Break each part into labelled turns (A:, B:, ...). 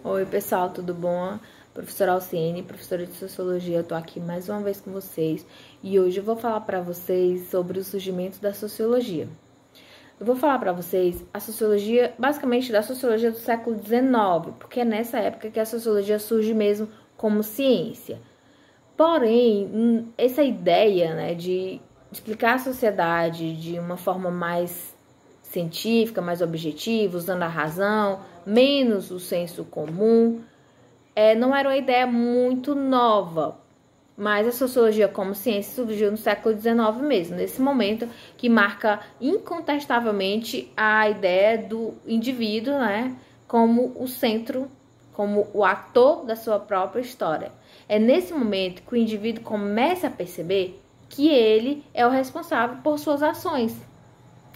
A: Oi pessoal, tudo bom? Professora Alciene, professora de Sociologia, eu tô aqui mais uma vez com vocês e hoje eu vou falar para vocês sobre o surgimento da Sociologia. Eu vou falar para vocês a Sociologia, basicamente da Sociologia do século XIX, porque é nessa época que a Sociologia surge mesmo como ciência. Porém, essa ideia, né, de explicar a sociedade de uma forma mais científica, mais objetiva, usando a razão, menos o senso comum, não era uma ideia muito nova, mas a sociologia como ciência surgiu no século XIX mesmo, nesse momento que marca incontestavelmente a ideia do indivíduo, né, como o centro, como o ator da sua própria história. É nesse momento que o indivíduo começa a perceber que ele é o responsável por suas ações.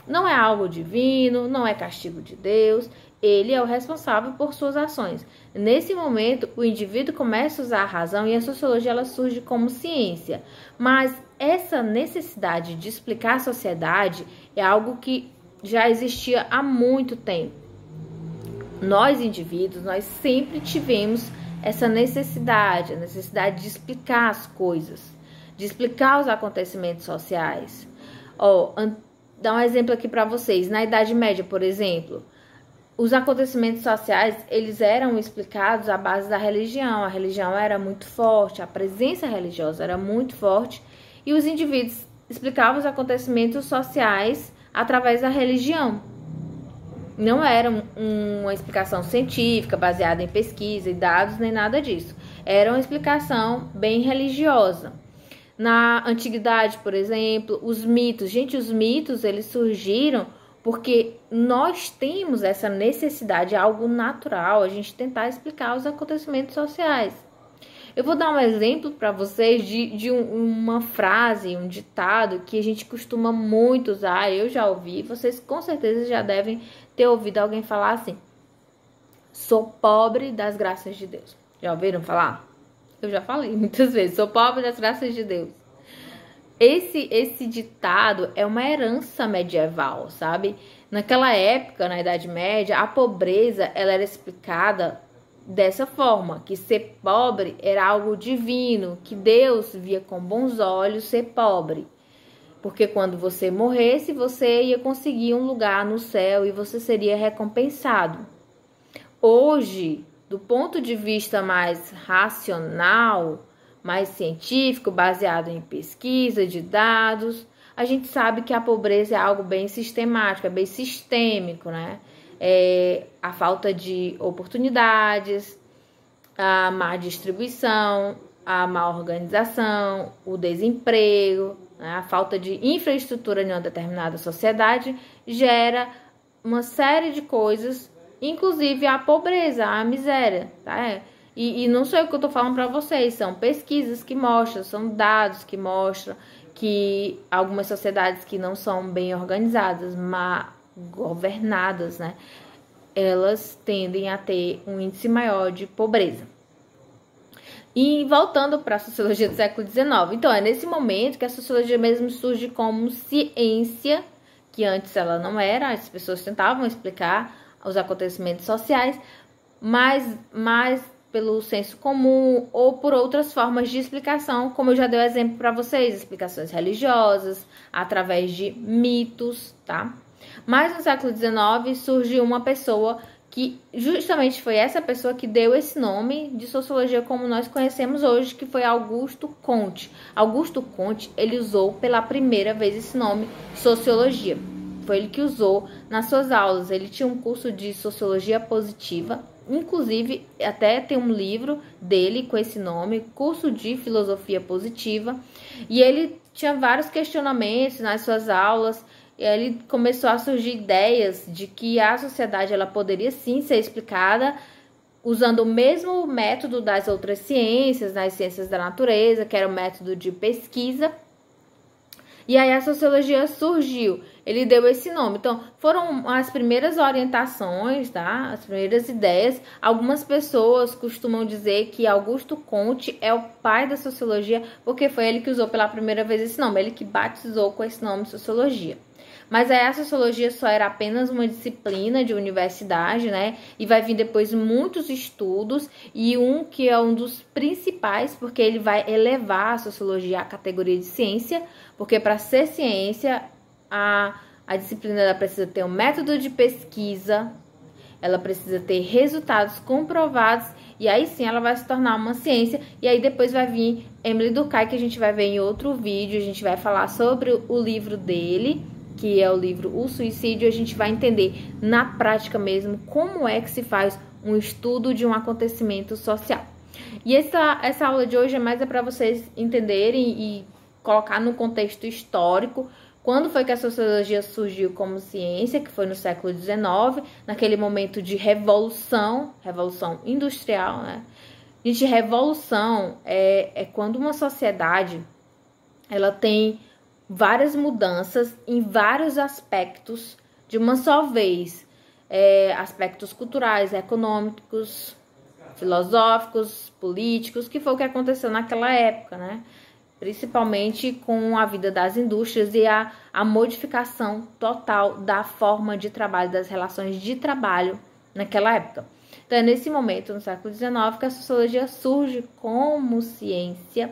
A: Não é algo divino, não é castigo de Deus, ele é o responsável por suas ações. Nesse momento, o indivíduo começa a usar a razão e a sociologia ela surge como ciência. Mas essa necessidade de explicar a sociedade é algo que já existia há muito tempo. Nós, indivíduos, nós sempre tivemos essa necessidade, a necessidade de explicar as coisas, de explicar os acontecimentos sociais. Dar um exemplo aqui para vocês. Na Idade Média, por exemplo, os acontecimentos sociais, eles eram explicados à base da religião. A religião era muito forte, a presença religiosa era muito forte, e os indivíduos explicavam os acontecimentos sociais através da religião. Não era uma explicação científica, baseada em pesquisa e dados, nem nada disso. Era uma explicação bem religiosa. Na antiguidade, por exemplo, os mitos. Gente, os mitos, eles surgiram porque nós temos essa necessidade, algo natural, a gente tentar explicar os acontecimentos sociais. Eu vou dar um exemplo para vocês de uma frase, um ditado que a gente costuma muito usar, eu já ouvi, vocês com certeza já devem ter ouvido alguém falar assim: sou pobre das graças de Deus. Já ouviram falar? Eu já falei muitas vezes, sou pobre das graças de Deus. Esse ditado é uma herança medieval, sabe? Naquela época, na Idade Média, a pobreza ela era explicada dessa forma, que ser pobre era algo divino, que Deus via com bons olhos ser pobre. Porque quando você morresse, você ia conseguir um lugar no céu e você seria recompensado. Hoje, do ponto de vista mais racional, mais científico, baseado em pesquisa de dados, a gente sabe que a pobreza é algo bem sistemático, é bem sistêmico, né? A falta de oportunidades, a má distribuição, a má organização, o desemprego, né? A falta de infraestrutura em uma determinada sociedade gera uma série de coisas, inclusive a pobreza, a miséria, tá? E não sou eu que eu tô falando para vocês, são pesquisas que mostram, são dados que mostram que algumas sociedades que não são bem organizadas, mal governadas, né, elas tendem a ter um índice maior de pobreza. E voltando para a sociologia do século XIX, então é nesse momento que a sociologia mesmo surge como ciência, que antes ela não era, as pessoas tentavam explicar os acontecimentos sociais, mas pelo senso comum ou por outras formas de explicação, como eu já dei o exemplo para vocês, explicações religiosas, através de mitos, tá? Mas no século XIX surgiu uma pessoa que justamente foi essa pessoa que deu esse nome de sociologia como nós conhecemos hoje, que foi Augusto Comte. Augusto Comte, ele usou pela primeira vez esse nome, sociologia. Foi ele que usou nas suas aulas. Ele tinha um curso de sociologia positiva, inclusive até tem um livro dele com esse nome, curso de filosofia positiva, e ele tinha vários questionamentos nas suas aulas. E ele começou a surgir ideias de que a sociedade ela poderia sim ser explicada usando o mesmo método das outras ciências, nas ciências da natureza, que era o método de pesquisa. E aí a sociologia surgiu, ele deu esse nome. Então, foram as primeiras orientações, tá? As primeiras ideias. Algumas pessoas costumam dizer que Augusto Comte é o pai da sociologia, porque foi ele que usou pela primeira vez esse nome, ele que batizou com esse nome sociologia. Mas aí a sociologia só era apenas uma disciplina de universidade, né? E vai vir depois muitos estudos e um que é um dos principais, porque ele vai elevar a sociologia à categoria de ciência, porque para ser ciência, a disciplina ela precisa ter um método de pesquisa, ela precisa ter resultados comprovados, e aí sim ela vai se tornar uma ciência. E aí depois vai vir Émile Durkheim, que a gente vai ver em outro vídeo, a gente vai falar sobre o livro dele, que é o livro O Suicídio. A gente vai entender na prática mesmo como é que se faz um estudo de um acontecimento social. E essa aula de hoje é mais para vocês entenderem e colocar no contexto histórico. Quando foi que a sociologia surgiu como ciência, que foi no século XIX, naquele momento de revolução industrial, né? Gente, revolução é quando uma sociedade ela tem várias mudanças em vários aspectos de uma só vez. Aspectos culturais, econômicos, filosóficos, políticos, que foi o que aconteceu naquela época, né? Principalmente com a vida das indústrias e a modificação total da forma de trabalho, das relações de trabalho naquela época. Então, é nesse momento, no século XIX, que a sociologia surge como ciência,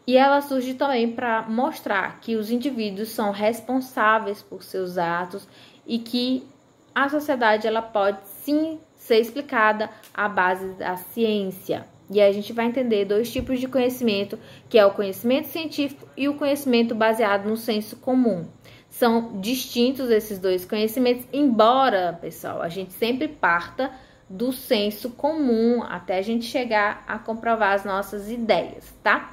A: e ela surge também para mostrar que os indivíduos são responsáveis por seus atos e que a sociedade ela pode sim ser explicada à base da ciência. E aí a gente vai entender dois tipos de conhecimento, que é o conhecimento científico e o conhecimento baseado no senso comum. São distintos esses dois conhecimentos, embora, pessoal, a gente sempre parta do senso comum até a gente chegar a comprovar as nossas ideias, tá?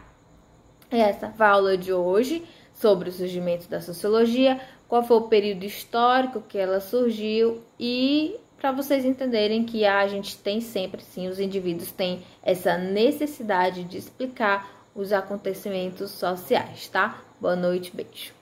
A: Essa foi a aula de hoje sobre o surgimento da sociologia, qual foi o período histórico que ela surgiu e para vocês entenderem que a gente tem sempre, sim, os indivíduos têm essa necessidade de explicar os acontecimentos sociais, tá? Boa noite, beijo.